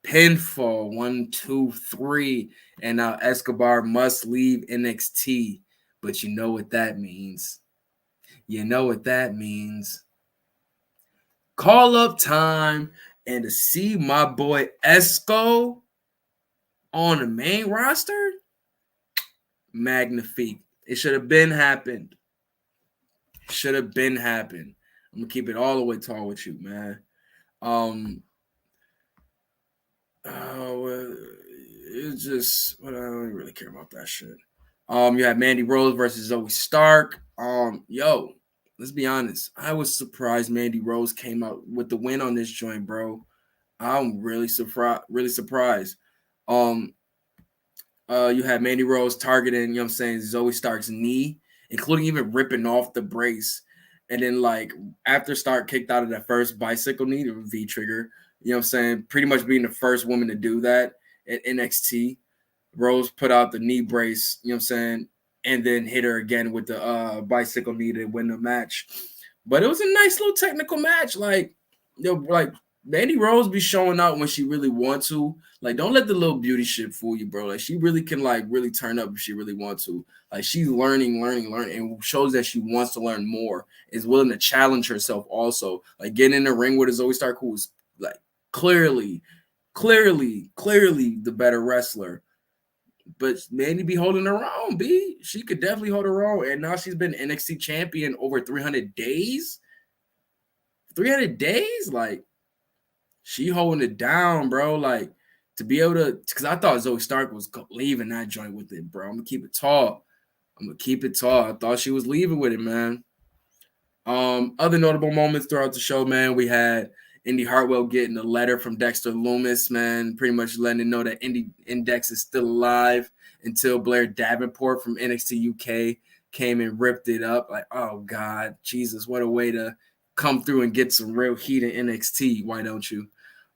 pinfall 1, 2, 3, and now Escobar must leave NXT. But you know what that means. You know what that means. Call up time, and to see my boy Esco on the main roster, magnifique. It should have been happened. Should have been happened. I'm gonna keep it all the way tall with you, man. It's just I don't really care about that shit. You had Mandy Rose versus Zoe Stark. Let's be honest. I was surprised Mandy Rose came out with the win on this joint, bro. I'm really surprised. Really surprised. You had Mandy Rose targeting, you know what I'm saying, Zoe Stark's knee, including even ripping off the brace. And then, like, after Stark kicked out of that first bicycle knee, the V trigger, you know what I'm saying, pretty much being the first woman to do that at NXT, Rose put out the knee brace, you know what I'm saying, and then hit her again with the bicycle knee to win the match. But it was a nice little technical match. Like, Mandy Rose be showing out when she really wants to. Like, don't let the little beauty shit fool you, bro. Like, she really can, like, really turn up if she really wants to. Like, she's learning, and shows that she wants to learn more. Is willing to challenge herself also. Like, getting in the ring with a Zoe Stark, who was, like, clearly the better wrestler. But Mandy be holding her own, B. She could definitely hold her own. And now she's been NXT champion over 300 days. 300 days? Like, she holding it down, bro. Like, to be able to, because I thought Zoe Stark was leaving that joint with it, bro. I'm gonna keep it tall. I thought she was leaving with it, man. Other notable moments throughout the show, man. We had Indy Hartwell getting a letter from Dexter Loomis, man, pretty much letting him know that Index is still alive until Blair Davenport from NXT UK came and ripped it up. Like, oh God, Jesus, what a way to come through and get some real heat in NXT. Why don't you?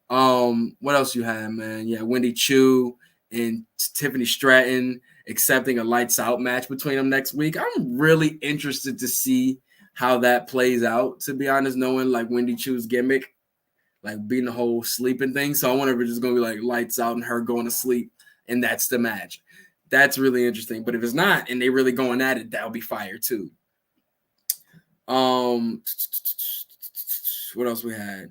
What else you had, man? Yeah, Wendy Chu and Tiffany Stratton accepting a lights out match between them next week. I'm really interested to see how that plays out, to be honest, knowing like Wendy Chu's gimmick, like being the whole sleeping thing. So I wonder if it's just gonna be like lights out and her going to sleep, and that's the match. That's really interesting. But if it's not, and they really going at it, that'll be fire too. What else we had?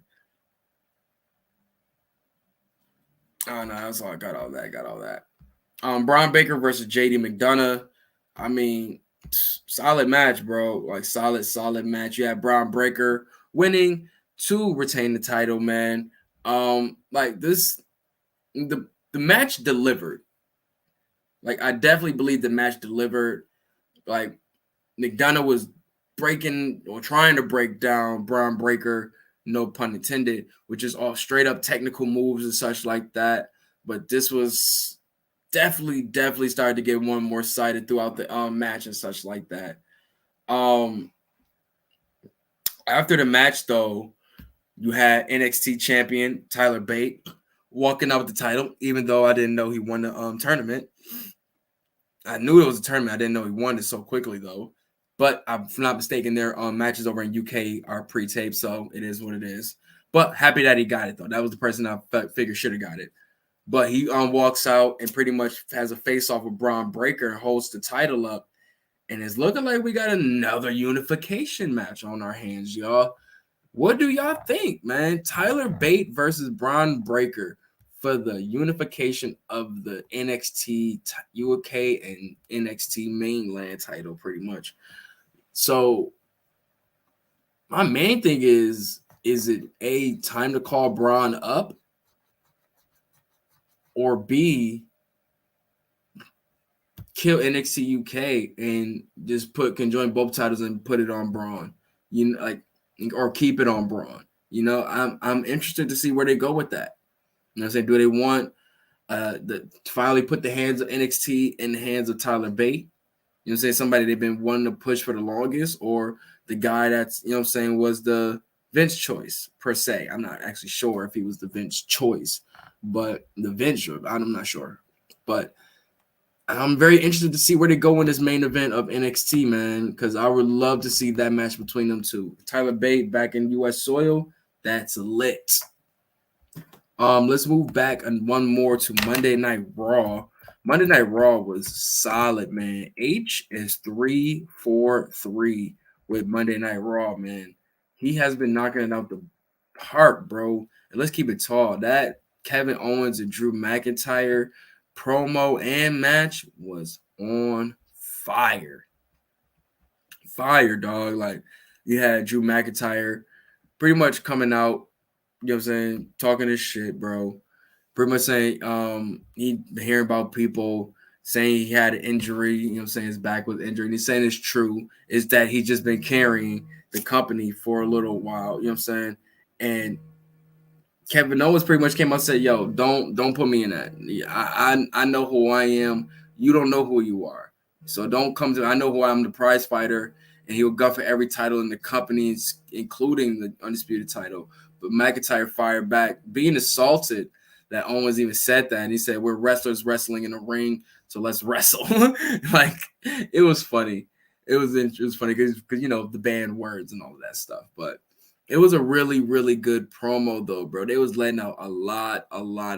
Oh no, that's all. I got all that. Braun Baker versus JD McDonough. I mean, solid match, bro. Like solid match. You had Braun Breaker winning to retain the title, man. Like this, the match delivered. Like, I definitely believe the match delivered. Like, McDonough was breaking or trying to break down Braun Breaker, no pun intended, which is all straight up technical moves and such like that. But this was definitely started to get one more sided throughout the match and such like that. After the match, though, you had NXT champion Tyler Bate walking out with the title, even though I didn't know he won the tournament. I knew it was a tournament. I didn't know he won it so quickly, though. But if I'm not mistaken, their matches over in UK are pre-taped, so it is what it is. But happy that he got it, though. That was the person I figured should have got it. But he walks out and pretty much has a face-off with Braun Breaker and holds the title up. And it's looking like we got another unification match on our hands, y'all. What do y'all think, man? Tyler Bate versus Braun Breaker for the unification of the NXT UK and NXT mainland title, pretty much. So my main thing is it A, time to call Braun up, or B, kill NXT UK and just conjoin both titles and put it on Braun, you know, like, or keep it on Braun. You know, I'm interested to see where they go with that. You know what I'm saying? Do they want to finally put the hands of NXT in the hands of Tyler Bate? You know what I'm saying? Somebody they've been wanting to push for the longest, or the guy that's, you know what I'm saying, was the Vince choice, per se. I'm not actually sure if he was the Vince choice, but the Vince, I'm not sure. But I'm very interested to see where they go in this main event of NXT, man, because I would love to see that match between them two. Tyler Bate back in U.S. soil, that's lit. Let's move back and one more to Monday Night Raw. Monday Night Raw was solid, man. H is 3-4-3 with Monday Night Raw, man. He has been knocking it out the park, bro. And let's keep it tall. That Kevin Owens and Drew McIntyre promo and match was on fire. Fire, dog. Like, you had Drew McIntyre pretty much coming out, you know what I'm saying, talking his shit, bro. Pretty much saying he hearing about people saying he had an injury, you know what I'm saying, his back was injured. And he's saying it's true, is that he's just been carrying the company for a little while, you know what I'm saying? And Kevin Owens pretty much came out and said, "Yo, don't put me in that. I know who I am. You don't know who you are. So don't come to. I know who I am, the prize fighter, and he will go for every title in the company, including the undisputed title." But McIntyre fired back, being assaulted. That Owens even said that, and he said, "We're wrestlers wrestling in a ring, so let's wrestle." Like, it was funny. It was funny because you know the banned words and all of that stuff, but. It was a really, really good promo, though, bro. They was letting out a lot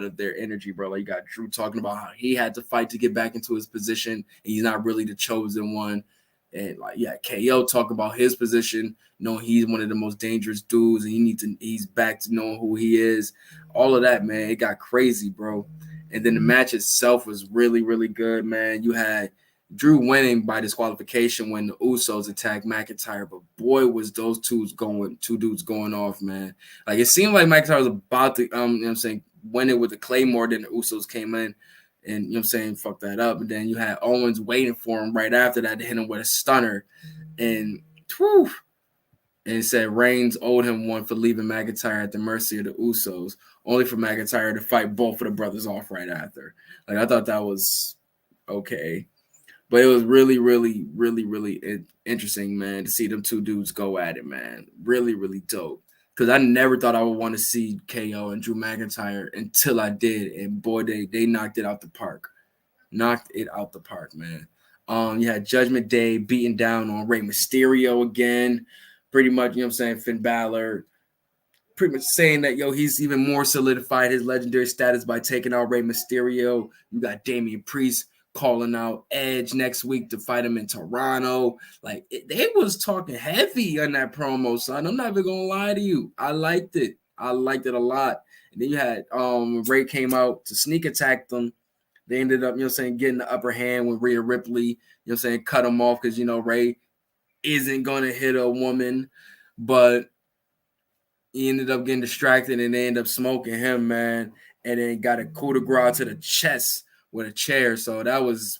of their energy, bro. Like, you got Drew talking about how he had to fight to get back into his position, and he's not really the chosen one. And like, yeah, KO talking about his position, knowing he's one of the most dangerous dudes, and he's back to knowing who he is. All of that, man, it got crazy, bro. And then the match itself was really, really good, man. You had Drew winning by disqualification when the Usos attacked McIntyre, but boy, was those two dudes going off, man. Like, it seemed like McIntyre was about to, you know what I'm saying, win it with the Claymore, then the Usos came in and, you know what I'm saying, fuck that up. And then you had Owens waiting for him right after that to hit him with a stunner. And, whew, and said Reigns owed him one for leaving McIntyre at the mercy of the Usos, only for McIntyre to fight both of the brothers off right after. Like, I thought that was okay. But it was really, really, really, really interesting, man, to see them two dudes go at it, man. Really, really dope. Because I never thought I would want to see KO and Drew McIntyre until I did. And boy, they knocked it out the park. Knocked it out the park, man. You had Judgment Day beating down on Rey Mysterio again. Pretty much, you know what I'm saying, Finn Balor pretty much saying that, yo, he's even more solidified his legendary status by taking out Rey Mysterio. You got Damian Priest calling out Edge next week to fight him in Toronto. Like, they was talking heavy on that promo, son. I'm not even gonna lie to you. I liked it. I liked it a lot. And then you had Rey came out to sneak attack them. They ended up, you know what I'm saying, getting the upper hand with Rhea Ripley, you know what I'm saying, cut him off because, you know, Rey isn't gonna hit a woman, but he ended up getting distracted and they ended up smoking him, man. And then got a coup de grace to the chest with a chair. So that was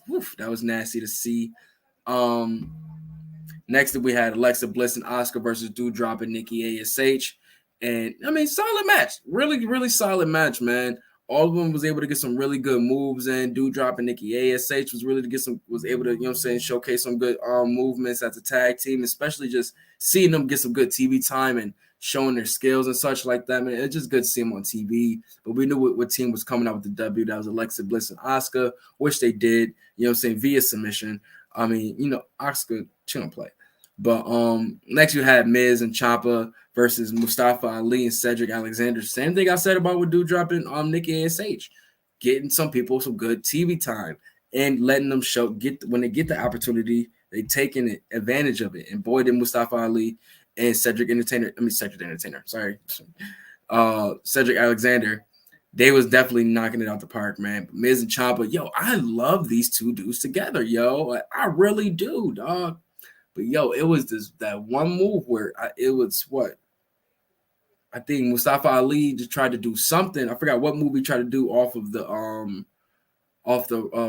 nasty to see. Next we had Alexa Bliss and Asuka versus Doudrop and Nikki ASH. And I mean, solid match. Really, really solid match, man. All of them was able to get some really good moves in. Doudrop and Nikki ASH was able to, you know what I'm saying, showcase some good movements as a tag team, especially just seeing them get some good TV time and showing their skills and such like that, man. It's just good to see them on TV. But we knew what team was coming out with the W. That was Alexa Bliss and Asuka, which they did, you know what I'm saying, via submission. I mean, you know, Asuka, she don't play. But next you had Miz and Ciampa versus Mustafa Ali and Cedric Alexander. Same thing I said about with Doudrop and Nikki ASH. Getting some people some good TV time and letting them when they get the opportunity, they taking advantage of it. And boy, did Mustafa Ali and Cedric Alexander, they was definitely knocking it out the park, man. Miz and Ciampa, yo, I love these two dudes together, yo. I really do, dog. But yo, it was that one move where it was what I think Mustafa Ali just tried to do something. I forgot what move he tried to do off the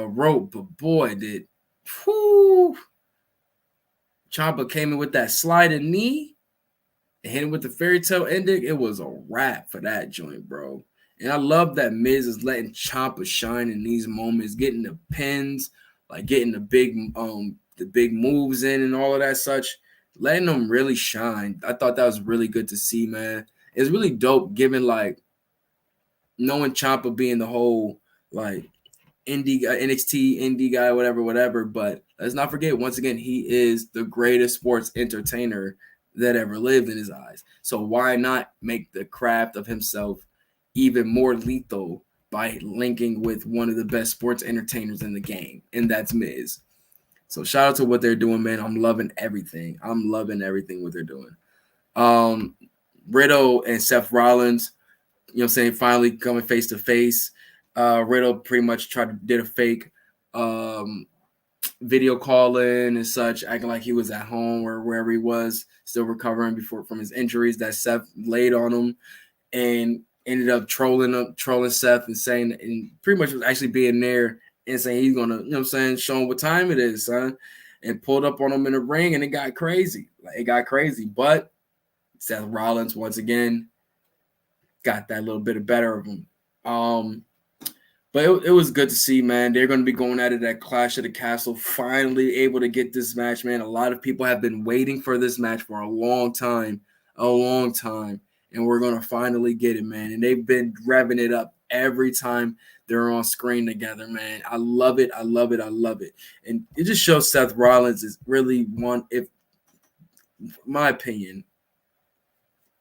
rope, but boy, did Ciampa came in with that sliding knee and hit him with the fairy tale ending. It was a wrap for that joint, bro. And I love that Miz is letting Ciampa shine in these moments, getting the pins, like getting the big moves in and all of that such, letting them really shine. I thought that was really good to see, man. It's really dope given like knowing Ciampa being the whole like NXT indie guy, whatever. But let's not forget, once again, he is the greatest sports entertainer that ever lived in his eyes. So why not make the craft of himself even more lethal by linking with one of the best sports entertainers in the game, and that's Miz. So shout out to what they're doing, man. I'm loving everything. What they're doing. Riddle and Seth Rollins, finally coming face to face. Riddle pretty much did a fake video call in and such, acting like he was at home or wherever he was, still recovering from his injuries that Seth laid on him, and ended up trolling Seth and saying, and pretty much was actually being there and saying he's gonna, show him what time it is, son, and pulled up on him in the ring, and it got crazy. But Seth Rollins once again got that little bit better of him. But it was good to see, man. They're going to be going at it at Clash of the Castle, finally able to get this match, man. A lot of people have been waiting for this match for a long time, and we're going to finally get it, man. And they've been revving it up every time they're on screen together, man. I love it. And it just shows Seth Rollins is really in my opinion,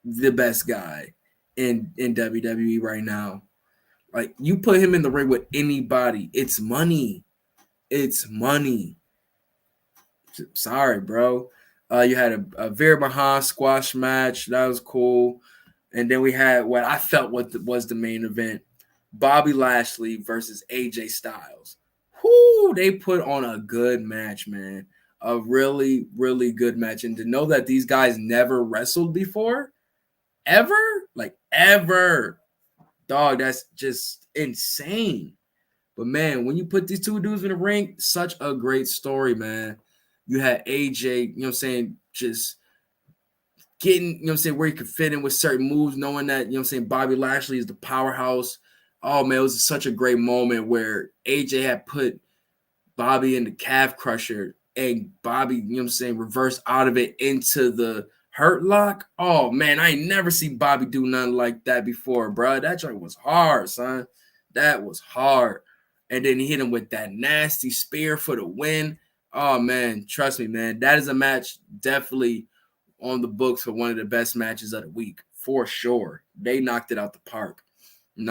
the best guy in WWE right now. Like, you put him in the ring with anybody, it's money. Sorry, bro. You had a Veer Mahan squash match. That was cool. And then we had what I felt was the main event, Bobby Lashley versus AJ Styles. Whoo, they put on a good match, man. A really, really good match. And to know that these guys never wrestled before, ever, dog, that's just insane. But, man, when you put these two dudes in the ring, such a great story, man. You had AJ, just getting, where he could fit in with certain moves, knowing that, Bobby Lashley is the powerhouse. Oh, man, it was such a great moment where AJ had put Bobby in the calf crusher and Bobby, reversed out of it into the Hurt Lock. Oh, man, I ain't never seen Bobby do nothing like that before, bro. That joint was hard, son. That was hard. And then he hit him with that nasty spear for the win. Oh, man, trust me, man. That is a match definitely on the books for one of the best matches of the week, for sure. They knocked it out the park. And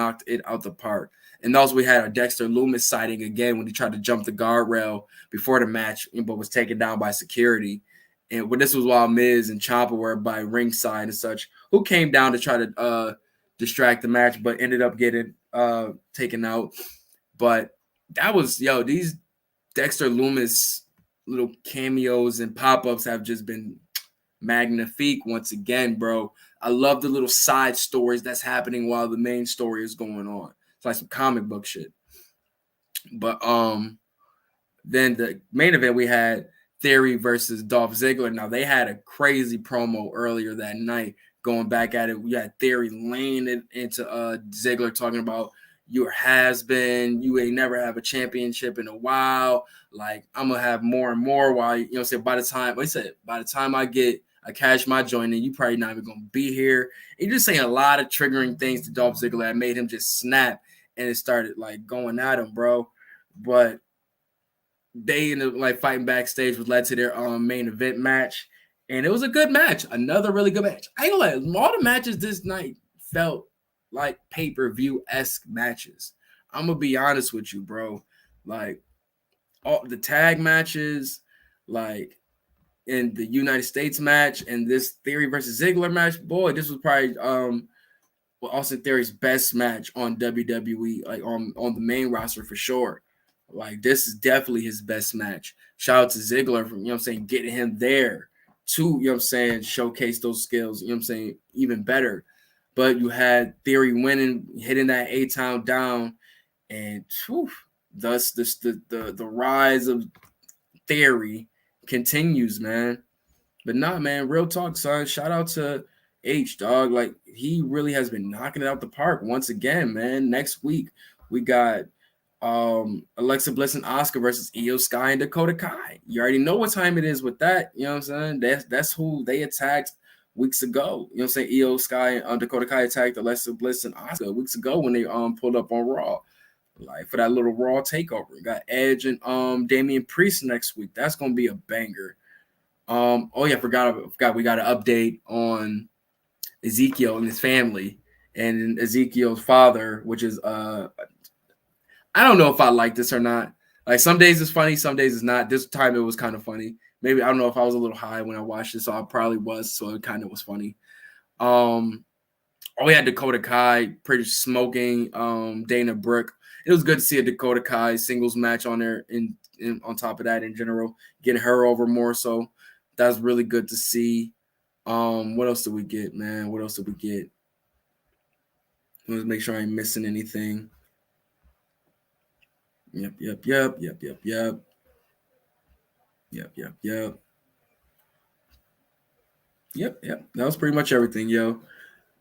also we had our Dexter Lumis sighting again when he tried to jump the guardrail before the match, but was taken down by security. And this was while Miz and Ciampa were by ringside and such, who came down to try to distract the match, but ended up getting taken out. But that was, these Dexter Lumis little cameos and pop-ups have just been magnifique once again, bro. I love the little side stories that's happening while the main story is going on. It's like some comic book shit. But then the main event we had Theory versus Dolph Ziggler. Now, they had a crazy promo earlier that night going back at it. We had Theory laying it into Ziggler, talking about you has-been, you ain't never have a championship in a while. Like, I'm going to have more and more while, by the time I cash my joint in, you probably not even going to be here. He just saying a lot of triggering things to Dolph Ziggler that made him just snap, and it started, going at him, bro. But they ended up fighting backstage, which led to their main event match, and it was a good match. Another really good match. I ain't gonna lie, all the matches this night felt like pay-per-view-esque matches. I'm gonna be honest with you, bro. All the tag matches, in the United States match and this Theory versus Ziggler match, boy, this was probably Austin Theory's best match on WWE, on the main roster for sure. This is definitely his best match. Shout out to Ziggler for, getting him there to, showcase those skills, even better. But you had Theory winning, hitting that A-Town down, and thus the rise of Theory continues, man. But nah, man, real talk, son. Shout out to H, dog. He really has been knocking it out the park once again, man. Next week, we got Alexa Bliss and Asuka versus Io Sky and Dakota Kai. You already know what time it is with that. You know what I'm saying? That's who they attacked weeks ago. You know what I'm saying? Io Sky and Dakota Kai attacked Alexa Bliss and Asuka weeks ago when they pulled up on Raw. For that little Raw takeover. We got Edge and Damian Priest next week. That's gonna be a banger. I forgot we got an update on Ezekiel and his family and Ezekiel's father, which is I don't know if I like this or not. Like some days it's funny, some days it's not. This time it was kind of funny. Maybe I don't know if I was a little high when I watched it, so I probably was. So it kind of was funny. We had Dakota Kai pretty smoking Dana Brooke. It was good to see a Dakota Kai singles match on there. In on top of that, in general, getting her over more. So that's really good to see. What else did we get, man? What else did we get? Let's make sure I ain't missing anything. Yep. That was pretty much everything, yo.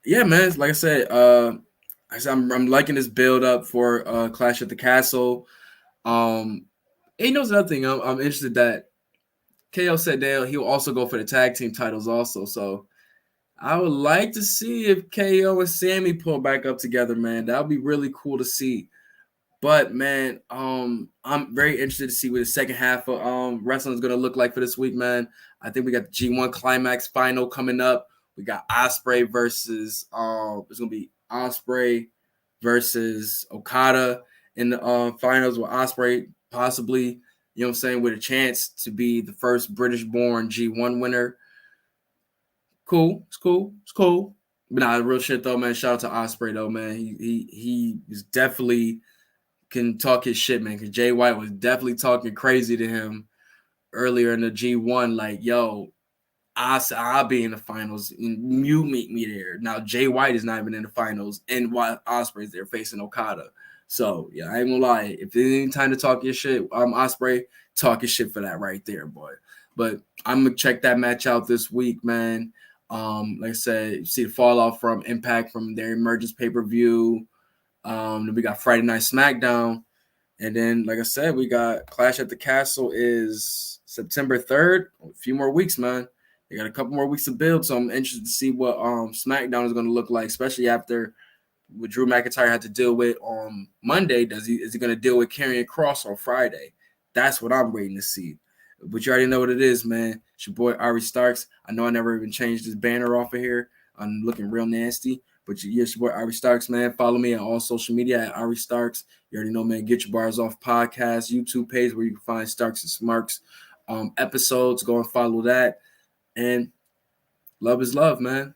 Yeah, man. Like I'm liking this build up for Clash at the Castle. He knows another thing. I'm interested that KO said that he'll also go for the tag team titles also. So I would like to see if KO and Sammy pull back up together, man. That would be really cool to see. But man, I'm very interested to see what the second half of wrestling is gonna look like for this week, man. I think we got the G1 Climax final coming up. We got Ospreay versus it's gonna be Ospreay versus Okada in the finals with Ospreay possibly, you know what I'm saying, with a chance to be the first British born G1 winner. Cool, it's cool. But nah, real shit though, man. Shout out to Ospreay though, man. He is definitely can talk his shit, man. Because Jay White was definitely talking crazy to him earlier in the G1. Like, yo, I'll be in the finals. And you meet me there. Now, Jay White is not even in the finals. And while Ospreay's there facing Okada. So, yeah, I ain't gonna lie. If there's any time to talk your shit, Ospreay, talk your shit for that right there, boy. But I'm gonna check that match out this week, man. Like I said, you see the fall off from Impact from their Emergence pay-per-view. Then we got Friday Night SmackDown. And then, like I said, we got Clash at the Castle is September 3rd. A few more weeks, man. They got a couple more weeks to build. So I'm interested to see what SmackDown is going to look like, especially after what Drew McIntyre had to deal with on Monday. Is he going to deal with Karrion Kross on Friday? That's what I'm waiting to see. But you already know what it is, man. It's your boy Ari Starks. I know I never even changed this banner off of here. I'm looking real nasty. But yes, your boy Ari Starks, man. Follow me on all social media at Ari Starks. You already know, man. Get Your Bars Off podcast, YouTube page where you can find Starks and Smarks episodes. Go and follow that. And love is love, man.